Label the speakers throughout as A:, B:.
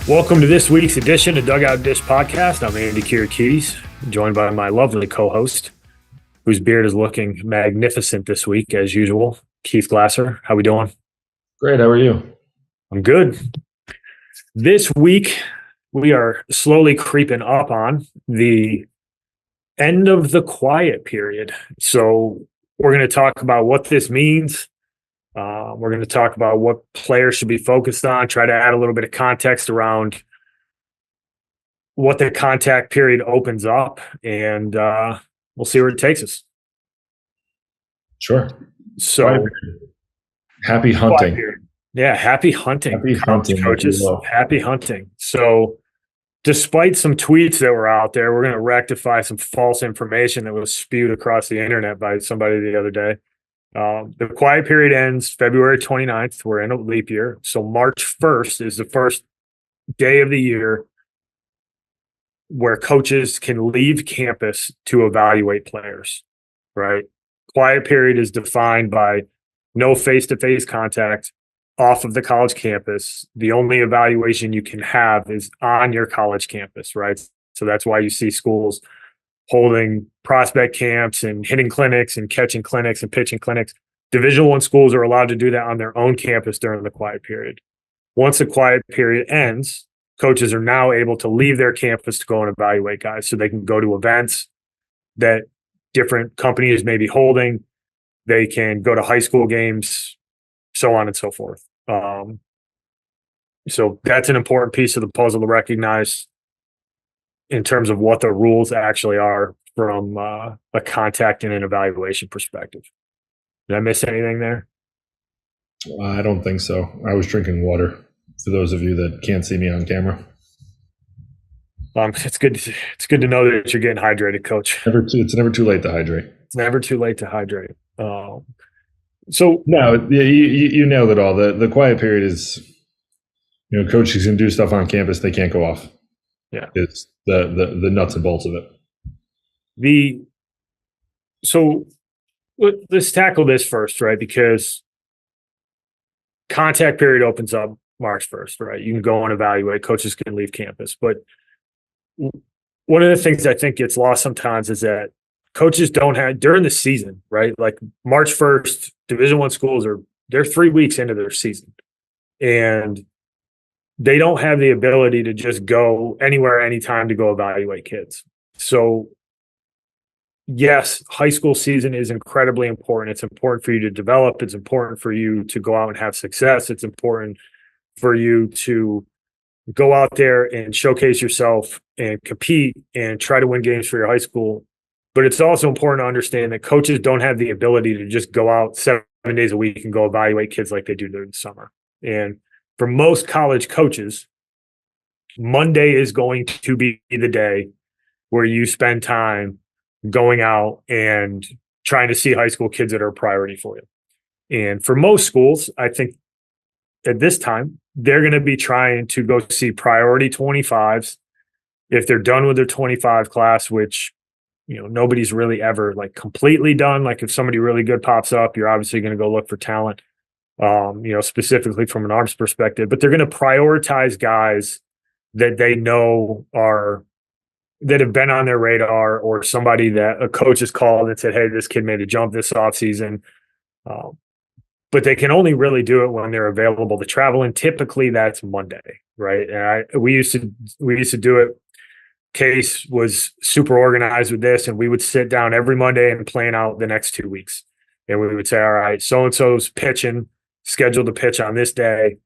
A: Welcome to this week's edition of Dugout Dish Podcast. I'm Andy Kirikides, joined by my lovely co-host, whose beard is looking magnificent this week, as usual, Keith Glasser. How we doing?
B: Great. How are you?
A: I'm good. This week, we are slowly creeping up on the end of the quiet period. So we're going to talk about what this means. We're going to talk about what players should be focused on, try to add a little bit of context around what the contact period opens up, and we'll see where it takes us.
B: Sure.
A: So
B: happy hunting.
A: Yeah, happy hunting.
B: Happy hunting,
A: coaches. Happy hunting. So despite some tweets that were out there, we're going to rectify some false information that was spewed across the internet by somebody the other day. The quiet period ends February 29th. We're in a leap year. So March 1st is the first day of the year where coaches can leave campus to evaluate players, right? Quiet period is defined by no face-to-face contact off of the college campus. The only evaluation you can have is on your college campus, right? So that's why you see schools holding prospect camps and hitting clinics and catching clinics and pitching clinics. Division I schools are allowed to do that on their own campus during the quiet period. Once the quiet period ends, coaches are now able to leave their campus to go and evaluate guys, so they can go to events that different companies may be holding. They can go to high school games, so on and so forth. So that's an important piece of the puzzle to recognize in terms of what the rules actually are from a contact and an evaluation perspective. Did I miss anything there?
B: I don't think so. I was drinking water, for those of you that can't see me on camera.
A: It's good to know that you're getting hydrated, Coach.
B: It's never too late to hydrate.
A: It's never too late to hydrate. So
B: no, you nailed it all. The quiet period is, coaches can do stuff on campus they can't go off.
A: Yeah,
B: it's the nuts and bolts of it.
A: So let's tackle this first, right? Because contact period opens up March 1st, right? You can go and evaluate. Coaches can leave campus, but one of the things I think gets lost sometimes is that coaches don't have during the season, right? Like March 1st, Division I schools they're 3 weeks into their season, and they don't have the ability to just go anywhere, anytime to go evaluate kids. So yes, high school season is incredibly important. It's important for you to develop. It's important for you to go out and have success. It's important for you to go out there and showcase yourself and compete and try to win games for your high school. But it's also important to understand that coaches don't have the ability to just go out 7 days a week and go evaluate kids like they do during the summer. And for most college coaches, Monday is going to be the day where you spend time going out and trying to see high school kids that are a priority for you. And for most schools, I think at this time, they're going to be trying to go see priority 25s. If they're done with their 25 class, which, nobody's really ever like completely done. Like if somebody really good pops up, you're obviously going to go look for talent, specifically from an arms perspective, but they're going to prioritize guys that they know that have been on their radar, or somebody that a coach has called and said, hey, this kid made a jump this offseason. But they can only really do it when they're available to travel. And typically that's Monday, right? And we used to do it. Case was super organized with this, and we would sit down every Monday and plan out the next 2 weeks. And we would say, all right, so-and-so's pitching, scheduled to pitch on this day.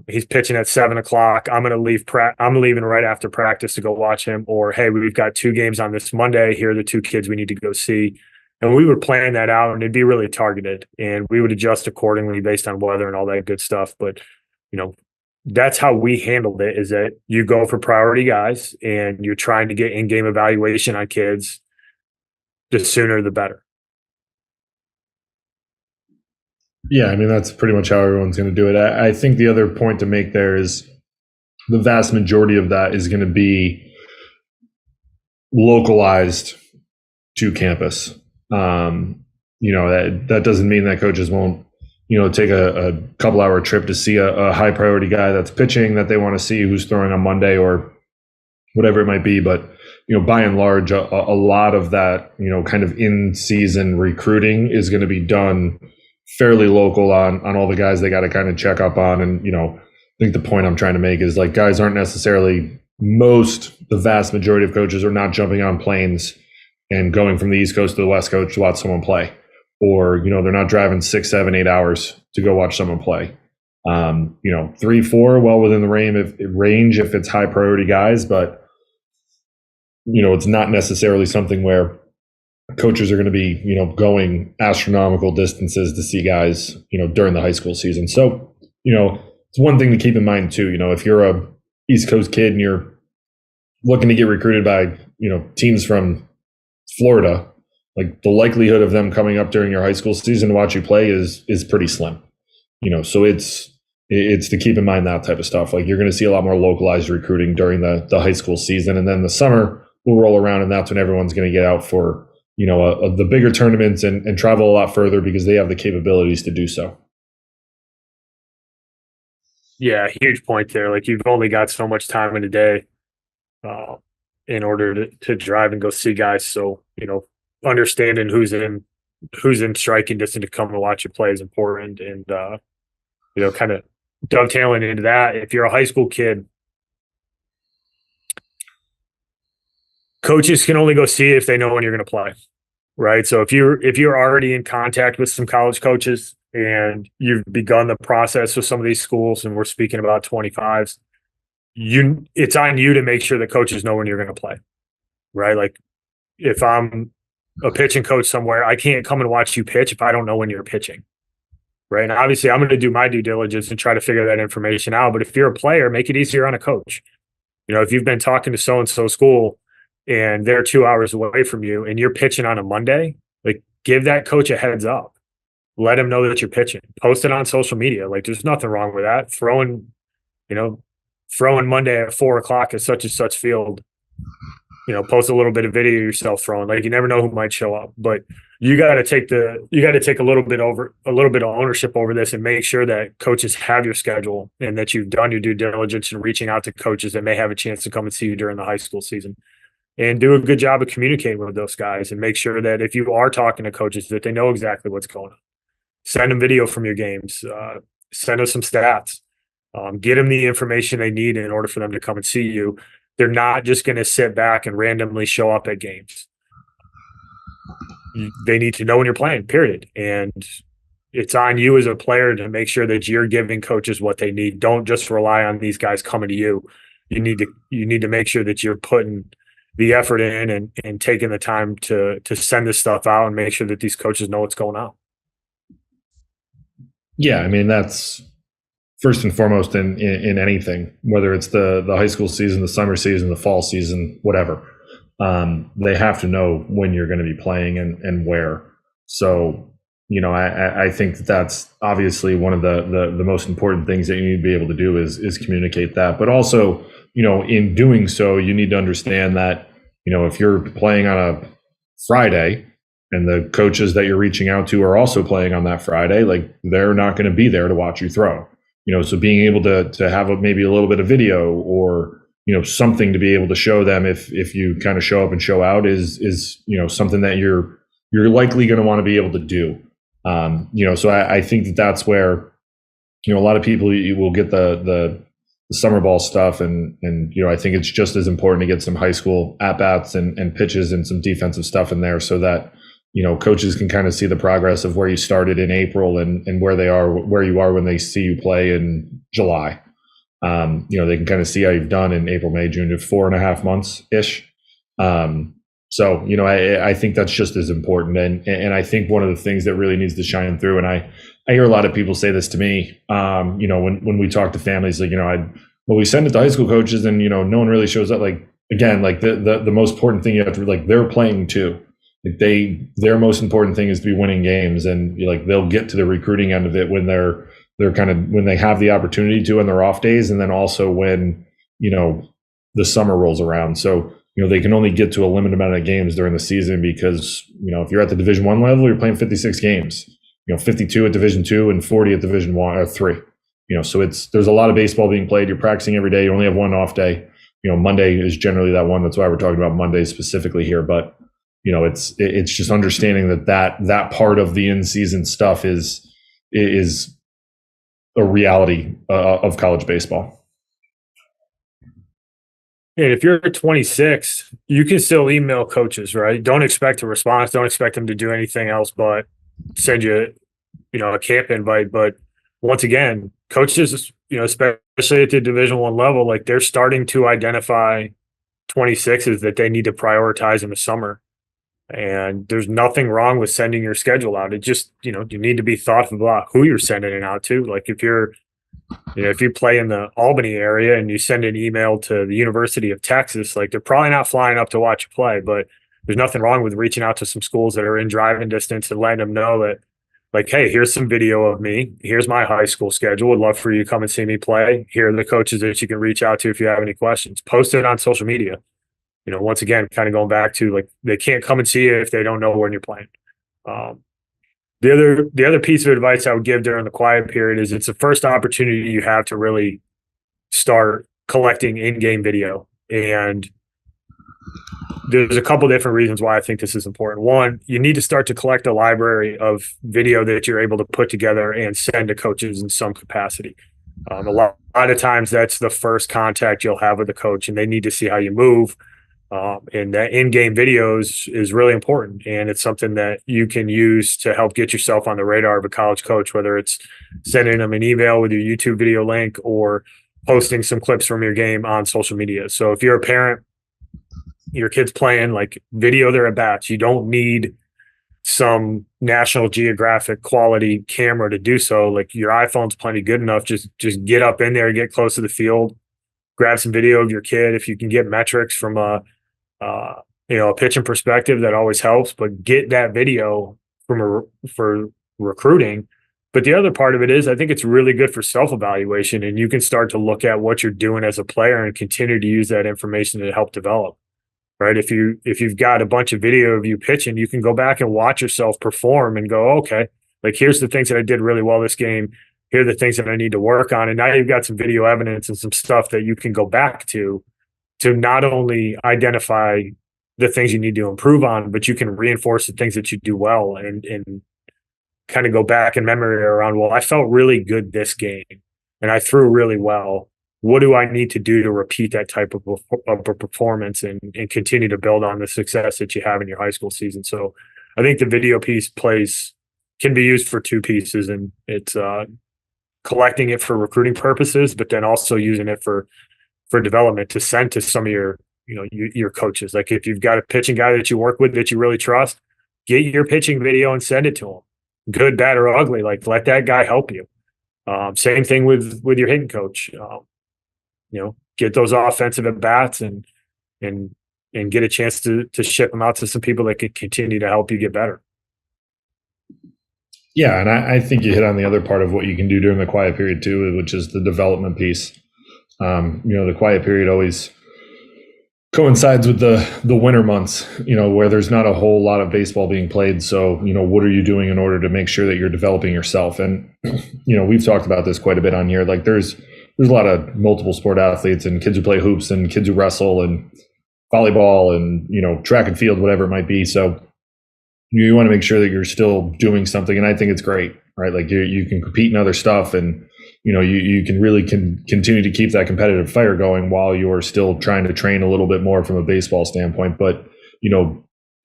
A: He's pitching at 7:00. I'm leaving right after practice to go watch him. Or, hey, we've got 2 games on this Monday. Here are the 2 kids we need to go see. And we would plan that out, and it'd be really targeted, and we would adjust accordingly based on weather and all that good stuff. But, that's how we handled it, is that you go for priority guys and you're trying to get in-game evaluation on kids. The sooner, the better.
B: Yeah, I mean, that's pretty much how everyone's going to do it. I think the other point to make there is the vast majority of that is going to be localized to campus. That doesn't mean that coaches won't, take a couple hour trip to see a high priority guy that's pitching that they want to see, who's throwing on Monday or whatever it might be. But, by and large, a lot of that, kind of in season recruiting is going to be done fairly local on all the guys they got to kind of check up on. And, I think the point I'm trying to make is like guys aren't necessarily the vast majority of coaches are not jumping on planes and going from the East Coast to the West Coast to watch someone play. Or, they're not driving 6, 7, 8 hours to go watch someone play. 3, 4, well within the range if it's high priority guys, but it's not necessarily something where coaches are going to be, going astronomical distances to see guys, during the high school season. So, it's one thing to keep in mind too. If you're a East Coast kid and you're looking to get recruited by, teams from Florida, like the likelihood of them coming up during your high school season to watch you play is pretty slim. So it's to keep in mind that type of stuff. Like you're going to see a lot more localized recruiting during the high school season, and then the summer will roll around, and that's when everyone's going to get out for the bigger tournaments and travel a lot further because they have the capabilities to do so.
A: Yeah, huge point there. Like you've only got so much time in a day in order to drive and go see guys. So understanding who's in striking distance to come and watch you play is important. And kind of dovetailing into that, if you're a high school kid, coaches can only go see if they know when you're going to play, right? So if you're already in contact with some college coaches and you've begun the process with some of these schools, and we're speaking about 25s, it's on you to make sure that coaches know when you're going to play, right? Like if I'm a pitching coach somewhere, I can't come and watch you pitch if I don't know when you're pitching, right? And obviously I'm going to do my due diligence and try to figure that information out. But if you're a player, make it easier on a coach. If you've been talking to so-and-so school and they're 2 hours away from you and you're pitching on a Monday, like give that coach a heads up. Let him know that you're pitching. Post it on social media. Like there's nothing wrong with that. Throwing Monday at 4:00 at such and such field, post a little bit of video of yourself throwing. Like you never know who might show up, but you got to take a little bit of ownership over this and make sure that coaches have your schedule and that you've done your due diligence in reaching out to coaches that may have a chance to come and see you during the high school season, and do a good job of communicating with those guys and make sure that if you are talking to coaches that they know exactly what's going on. Send them video from your games, send us some stats, get them the information they need in order for them to come and see you. They're not just going to sit back and randomly show up at games. They need to know when you're playing, period. And it's on you as a player to make sure that you're giving coaches what they need. Don't just rely on these guys coming to you. You need to make sure that you're putting the effort in and taking the time to send this stuff out and make sure that these coaches know what's going on.
B: Yeah, I mean, that's first and foremost in anything, whether it's the high school season, the summer season, the fall season, whatever. They have to know when you're going to be playing and where. So, I think that's obviously one of the most important things that you need to be able to do is communicate that. But also, in doing so, you need to understand that, if you're playing on a Friday and the coaches that you're reaching out to are also playing on that Friday, like they're not going to be there to watch you throw. So being able to have maybe a little bit of video or something to be able to show them if you kind of show up and show out is something that you're likely going to want to be able to do. So I think that's where a lot of people you will get the summer ball stuff and I think it's just as important to get some high school at bats and pitches and some defensive stuff in there so that coaches can kind of see the progress of where you started in April and where you are when they see you play in July. They can kind of see how you've done in April, May, June, 4.5 months ish. So, I think that's just as important. And I think one of the things that really needs to shine through, and I hear a lot of people say this to me, when we talk to families, like, we send it to high school coaches and, no one really shows up. Like, again, like the most important thing you have to, like, they're playing too. Like their most important thing is to be winning games, and like they'll get to the recruiting end of it when they're when they have the opportunity to on their off days, and then also when the summer rolls around. So they can only get to a limited amount of games during the season because if you're at the Division I level, you're playing 56 games. 52 at Division II and 40 at Division I or III. So there's a lot of baseball being played. You're practicing every day. You only have one off day. Monday is generally that one. That's why we're talking about Monday specifically here. But it's just understanding that part of the in-season stuff is a reality of college baseball.
A: And if you're 26, you can still email coaches, right? Don't expect a response. Don't expect them to do anything else but send you, a camp invite. But once again, coaches, especially at the Division I level, like they're starting to identify 26s that they need to prioritize in the summer. And there's nothing wrong with sending your schedule out. It just, you need to be thoughtful about who you're sending it out to. Like if you play in the Albany area and you send an email to the University of Texas, like they're probably not flying up to watch you play, but there's nothing wrong with reaching out to some schools that are in driving distance and letting them know that, like, hey, here's some video of me. Here's my high school schedule. Would love for you to come and see me play. Here are the coaches that you can reach out to if you have any questions. Post it on social media. Once again, kind of going back to like they can't come and see you if they don't know when you're playing. The other piece of advice I would give during the quiet period is it's the first opportunity you have to really start collecting in-game video. And there's a couple different reasons why I think this is important. One, you need to start to collect a library of video that you're able to put together and send to coaches in some capacity. A lot of times that's the first contact you'll have with the coach, and they need to see how you move. And that in-game videos is really important, and it's something that you can use to help get yourself on the radar of a college coach, whether it's sending them an email with your YouTube video link or posting some clips from your game on social media. So if you're a parent, your kid's playing, like video their at-bats. You don't need some National Geographic quality camera to do so. Like your iPhone's plenty good enough. Just get up in there, get close to the field, grab some video of your kid. If you can get metrics from a pitching perspective, that always helps, but get that video for recruiting. But the other part of it is I think it's really good for self-evaluation, and you can start to look at what you're doing as a player and continue to use that information to help develop, right? If you've got a bunch of video of you pitching, you can go back and watch yourself perform and go, okay, like here's the things that I did really well this game. Here are the things that I need to work on. And now you've got some video evidence and some stuff that you can go back to not only identify the things you need to improve on, but you can reinforce the things that you do well and kind of go back in memory around, well, I felt really good this game and I threw really well. What do I need to do to repeat that type of a performance and continue to build on the success that you have in your high school season? So I think the video piece can be used for two pieces, and it's collecting it for recruiting purposes, but then also using it for development to send to some of your coaches. Like if you've got a pitching guy that you work with that you really trust, get your pitching video and send it to him. Good, bad, or ugly. Like let that guy help you. Same thing with your hitting coach. Get those offensive at bats and get a chance to ship them out to some people that can continue to help you get better.
B: Yeah, and I think you hit on the other part of what you can do during the quiet period too, which is the development piece. The quiet period always coincides with the winter months, where there's not a whole lot of baseball being played. So, what are you doing in order to make sure that you're developing yourself? And, we've talked about this quite a bit on here. Like there's a lot of multiple sport athletes and kids who play hoops and kids who wrestle and volleyball and, track and field, whatever it might be. So you want to make sure that you're still doing something. And I think it's great, right? Like you can compete in other stuff, and you can really continue to keep that competitive fire going while you're still trying to train a little bit more from a baseball standpoint. But,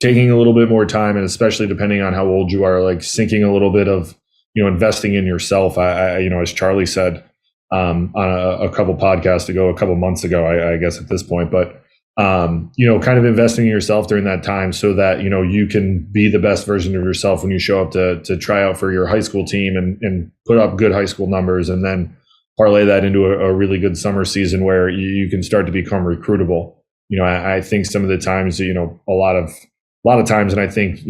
B: taking a little bit more time, and especially depending on how old you are, like sinking a little bit of, investing in yourself. I as Charlie said on a couple podcasts ago, a couple months ago, I guess at this point, but, kind of investing in yourself during that time so that, you can be the best version of yourself when you show up to try out for your high school team and put up good high school numbers, and then parlay that into a really good summer season where you can start to become recruitable. I think some of the times, a lot of times, and I think,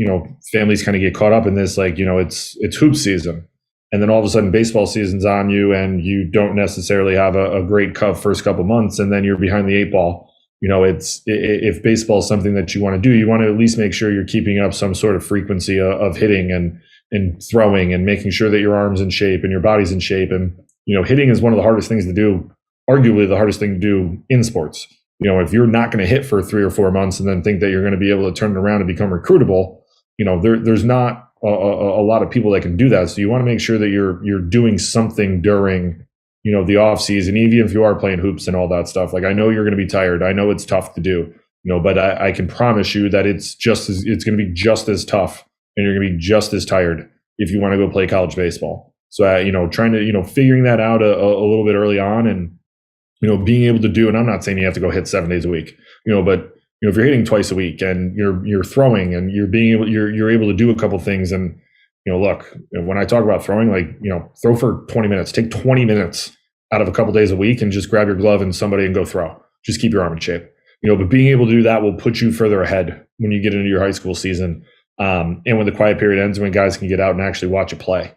B: families kind of get caught up in this, like, it's hoop season. And then all of a sudden baseball season's on you and you don't necessarily have a great first couple months, and then you're behind the eight ball. If baseball is something that you want to do, you want to at least make sure you're keeping up some sort of frequency of hitting and, and throwing and making sure that your arm's in shape and your body's in shape. And, hitting is one of the hardest things to do, arguably the hardest thing to do in sports. If you're not going to hit for 3 or 4 months and then think that you're going to be able to turn it around and become recruitable, there's not a lot of people that can do that. So you want to make sure that you're doing something during, the off season, even if you are playing hoops and all that stuff. Like, I know you're going to be tired. I know it's tough to do, but I can promise you that it's going to be just as tough, and you're going to be just as tired if you want to go play college baseball. So, trying to, figuring that out a little bit early on, and, being able to do, and I'm not saying you have to go hit 7 days a week, but if you're hitting twice a week and you're throwing and you're able to do a couple things. And, look, when I talk about throwing, like, throw for 20 minutes, take 20 minutes out of a couple days a week and just grab your glove and somebody and go throw. Just keep your arm in shape. But being able to do that will put you further ahead when you get into your high school season. And when the quiet period ends, when guys can get out and actually watch a play.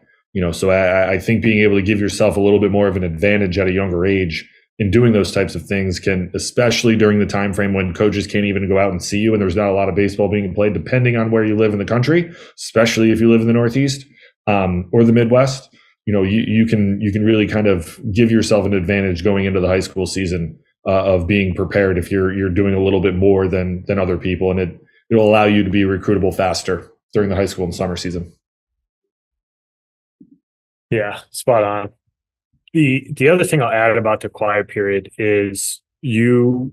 B: So I think being able to give yourself a little bit more of an advantage at a younger age in doing those types of things can, especially during the time frame when coaches can't even go out and see you and there's not a lot of baseball being played, depending on where you live in the country, especially if you live in the Northeast or the Midwest. You can really kind of give yourself an advantage going into the high school season of being prepared if you're doing a little bit more than other people, and it'll allow you to be recruitable faster during the high school and summer season.
A: Yeah, spot on. The other thing I'll add about the quiet period is we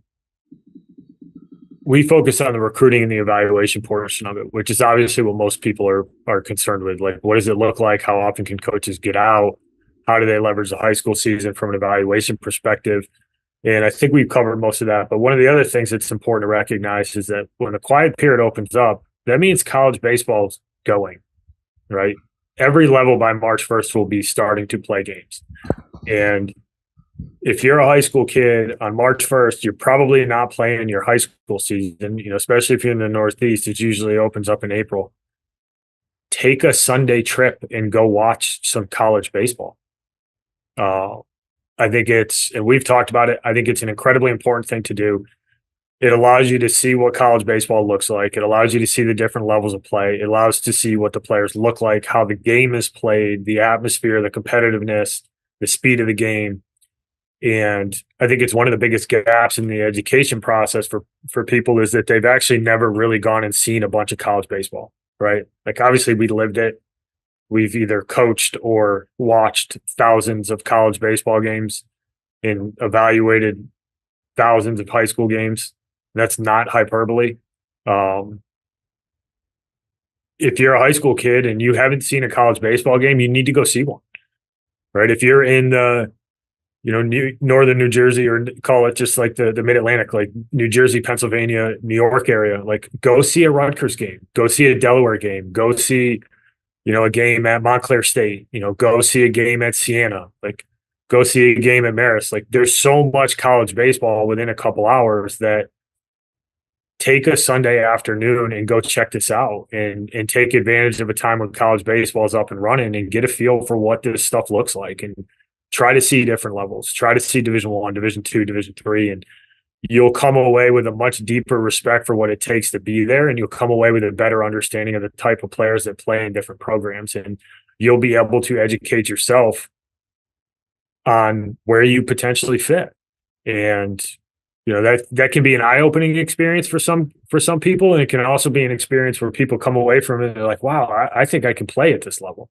A: focus on the recruiting and the evaluation portion of it, which is obviously what most people are concerned with. Like, what does it look like? How often can coaches get out? How do they leverage the high school season from an evaluation perspective? And I think we've covered most of that. But one of the other things that's important to recognize is that when the quiet period opens up, that means college baseball's going, right? Every level by March 1st will be starting to play games. And if you're a high school kid on March 1st, you're probably not playing your high school season, especially if you're in the Northeast. It usually opens up in April. Take a Sunday trip and go watch some college baseball. I think and we've talked about it, I think it's an incredibly important thing to do. It allows you to see what college baseball looks like. It allows you to see the different levels of play. It allows to see what the players look like, how the game is played, the atmosphere, the competitiveness, the speed of the game. And I think it's one of the biggest gaps in the education process for people is that they've actually never really gone and seen a bunch of college baseball, right? Like, obviously we lived it. We've either coached or watched thousands of college baseball games and evaluated thousands of high school games. That's not hyperbole. If you're a high school kid and you haven't seen a college baseball game, you need to go see one, right? If you're in the northern New Jersey, or call it just like the mid-Atlantic, like New Jersey, Pennsylvania, New York area, like, go see a Rutgers game, go see a Delaware game, go see, a game at Montclair State, go see a game at Siena, like, go see a game at Marist. Like, there's so much college baseball within a couple hours that take a Sunday afternoon and go check this out and take advantage of a time when college baseball is up and running and get a feel for what this stuff looks like, and try to see different levels, try to see Division I, Division II, Division III, and you'll come away with a much deeper respect for what it takes to be there. And you'll come away with a better understanding of the type of players that play in different programs. And you'll be able to educate yourself on where you potentially fit. And, that can be an eye-opening experience for some people. And it can also be an experience where people come away from it and they're like, wow, I think I can play at this level.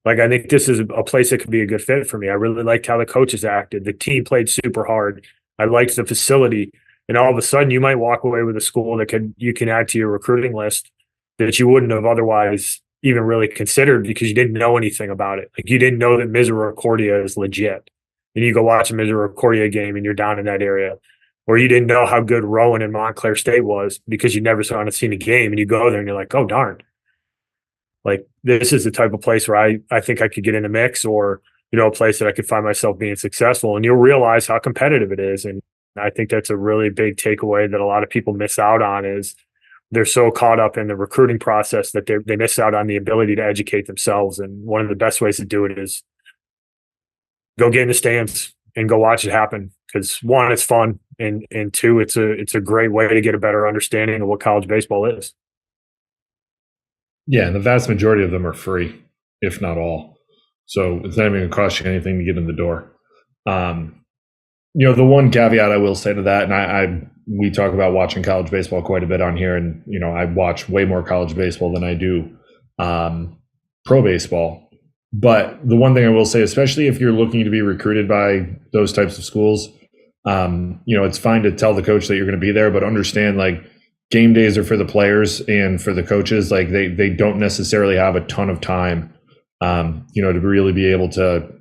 A: Like, I think this is a place that could be a good fit for me. I really liked how the coaches acted. The team played super hard. I liked the facility. And all of a sudden you might walk away with a school that you can add to your recruiting list that you wouldn't have otherwise even really considered because you didn't know anything about it. Like, you didn't know that Misericordia is legit. And you go watch a Misericordia game and you're down in that area. Or you didn't know how good Rowan and Montclair State was because you never seen a game, and you go there and you're like, oh, darn. Like, this is the type of place where I think I could get in the mix, or, a place that I could find myself being successful. And you'll realize how competitive it is. And I think that's a really big takeaway that a lot of people miss out on, is they're so caught up in the recruiting process that they miss out on the ability to educate themselves. And one of the best ways to do it is go get in the stands and go watch it happen. Because one, it's fun, and two, it's a great way to get a better understanding of what college baseball is.
B: Yeah, and the vast majority of them are free, if not all. So it's not even going to cost you anything to get in the door. Um, the one caveat I will say to that, and we talk about watching college baseball quite a bit on here, and I watch way more college baseball than I do pro baseball. But the one thing I will say, especially if you're looking to be recruited by those types of schools, it's fine to tell the coach that you're going to be there, but understand like game days are for the players and for the coaches. Like they don't necessarily have a ton of time, to really be able to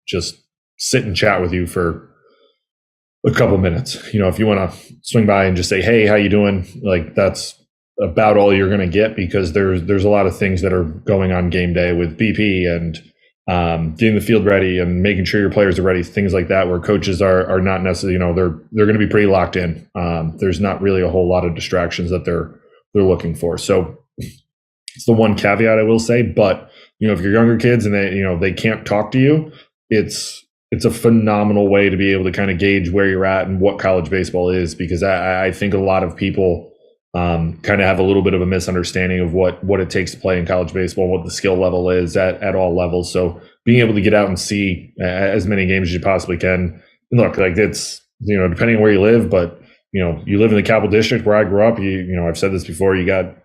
B: just sit and chat with you for a couple minutes. If you want to swing by and just say, "Hey, how you doing?" Like that's about all you're going to get, because there's a lot of things that are going on game day with BP and getting the field ready and making sure your players are ready, things like that, where coaches are not necessarily, they're going to be pretty locked in. There's not really a whole lot of distractions that they're looking for. So it's the one caveat I will say. But if you're younger kids and they can't talk to you, it's a phenomenal way to be able to kind of gauge where you're at and what college baseball is, because I think a lot of people kind of have a little bit of a misunderstanding of what it takes to play in college baseball, what the skill level is at all levels. So being able to get out and see as many games as you possibly can. And look, like it's, depending on where you live, but you live in the Capital District where I grew up, I've said this before, you got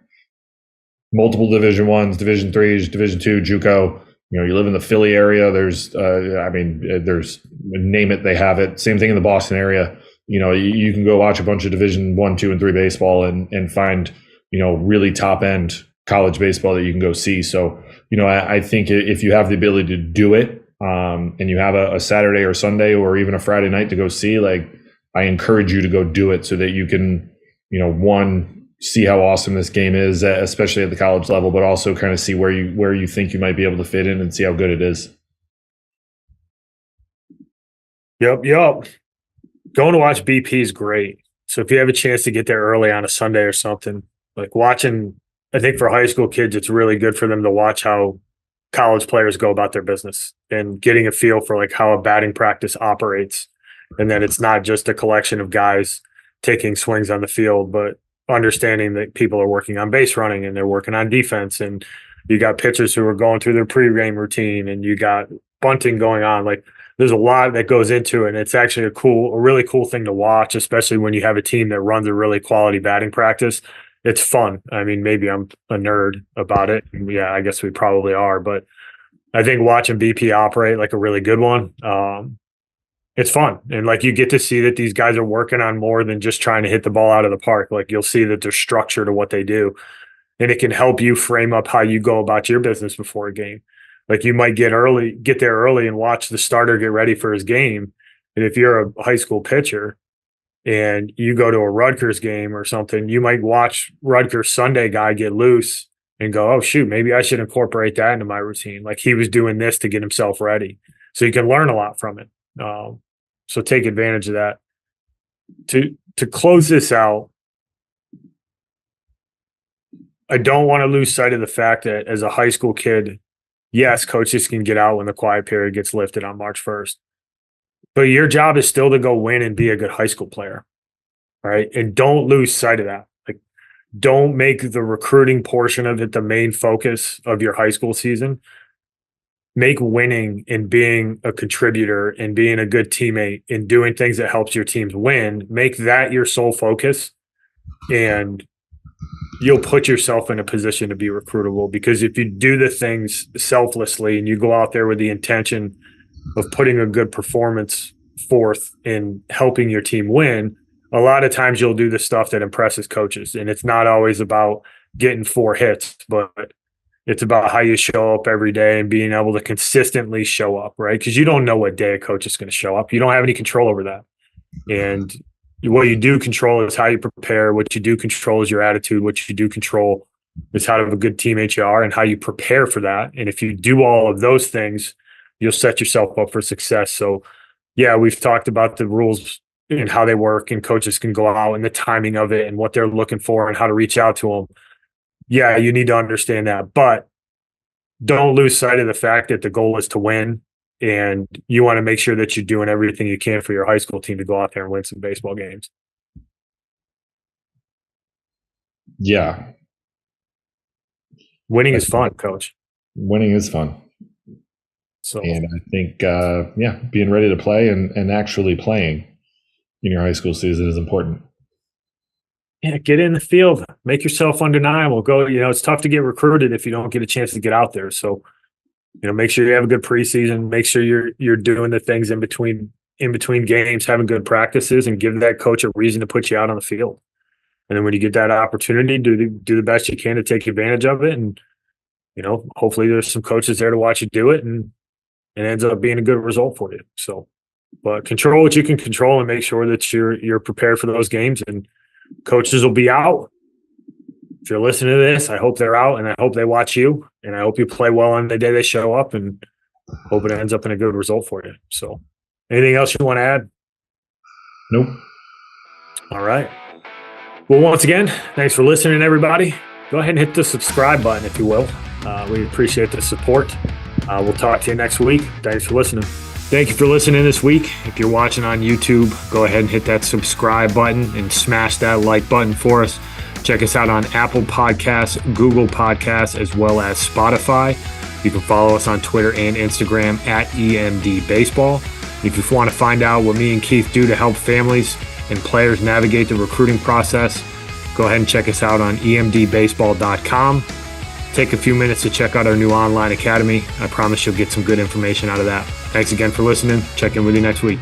B: multiple Division Ones, Division Threes, Division Two, JUCO. You live in the Philly area. There's, there's, name it, they have it. Same thing in the Boston area. You can go watch a bunch of Division 1, 2, and 3 baseball and find, really top end college baseball that you can go see. So, I think if you have the ability to do it, and you have a Saturday or Sunday or even a Friday night to go see, like, I encourage you to go do it so that you can, one, see how awesome this game is, especially at the college level, but also kind of see where you think you might be able to fit in and see how good it is.
A: Yep. Going to watch BP is great. So if you have a chance to get there early on a Sunday or something, like watching, I think for high school kids, it's really good for them to watch how college players go about their business and getting a feel for like how a batting practice operates. And then it's not just a collection of guys taking swings on the field, but understanding that people are working on base running and they're working on defense. And you got pitchers who are going through their pre-game routine, and you got bunting going on. Like there's a lot that goes into it. And it's actually a really cool thing to watch, especially when you have a team that runs a really quality batting practice. It's fun. I mean, maybe I'm a nerd about it. Yeah, I guess we probably are, but I think watching BP operate like a really good one, it's fun. And like you get to see that these guys are working on more than just trying to hit the ball out of the park. Like you'll see that there's structure to what they do. And it can help you frame up how you go about your business before a game. Like you might get there early and watch the starter get ready for his game. And if you're a high school pitcher and you go to a Rutgers game or something, you might watch Rutgers Sunday guy get loose and go, oh, shoot, maybe I should incorporate that into my routine. Like he was doing this to get himself ready. So you can learn a lot from it. So take advantage of that. To close this out, I don't want to lose sight of the fact that as a high school kid, yes, coaches can get out when the quiet period gets lifted on March 1st. But your job is still to go win and be a good high school player. Right. And don't lose sight of that. Like, don't make the recruiting portion of it the main focus of your high school season. Make winning and being a contributor and being a good teammate and doing things that helps your teams win, make that your sole focus. And you'll put yourself in a position to be recruitable, because if you do the things selflessly and you go out there with the intention of putting a good performance forth and helping your team win, a lot of times you'll do the stuff that impresses coaches. And it's not always about getting 4 hits, but it's about how you show up every day and being able to consistently show up, right? Because you don't know what day a coach is going to show up. You don't have any control over that. And what you do control is how you prepare. What you do control is your attitude. What you do control is how to have a good teammate you are and how you prepare for that. And if you do all of those things, you'll set yourself up for success. So, yeah, we've talked about the rules and how they work, and coaches can go out and the timing of it and what they're looking for and how to reach out to them. Yeah, you need to understand that, but don't lose sight of the fact that the goal is to win, and you want to make sure that you're doing everything you can for your high school team to go out there and win some baseball games.
B: Yeah.
A: Winning is fun, Coach.
B: Winning is fun.
A: So,
B: and I think, being ready to play and actually playing in your high school season is important.
A: yeah, get in the field, make yourself undeniable. Go, it's tough to get recruited if you don't get a chance to get out there. So, make sure you have a good preseason. Make sure you're doing the things in between games, having good practices, and give that coach a reason to put you out on the field. And then when you get that opportunity, do the best you can to take advantage of it. And hopefully there's some coaches there to watch you do it, and it ends up being a good result for you. So, but control what you can control and make sure that you're prepared for those games. And coaches will be out. If you're listening to this, I hope they're out, and I hope they watch you, and I hope you play well on the day they show up, and hope it ends up in a good result for you. So, anything else you want to add?
B: Nope.
A: All right. Well, once again, thanks for listening, everybody. Go ahead and hit the subscribe button, if you will. We appreciate the support. We'll talk to you next week. Thanks for listening. Thank you for listening this week. If you're watching on YouTube, go ahead and hit that subscribe button and smash that like button for us. Check us out on Apple Podcasts, Google Podcasts, as well as Spotify. You can follow us on Twitter and Instagram at EMD Baseball. If you want to find out what me and Keith do to help families and players navigate the recruiting process, go ahead and check us out on emdbaseball.com. Take a few minutes to check out our new online academy. I promise you'll get some good information out of that. Thanks again for listening. Check in with you next week.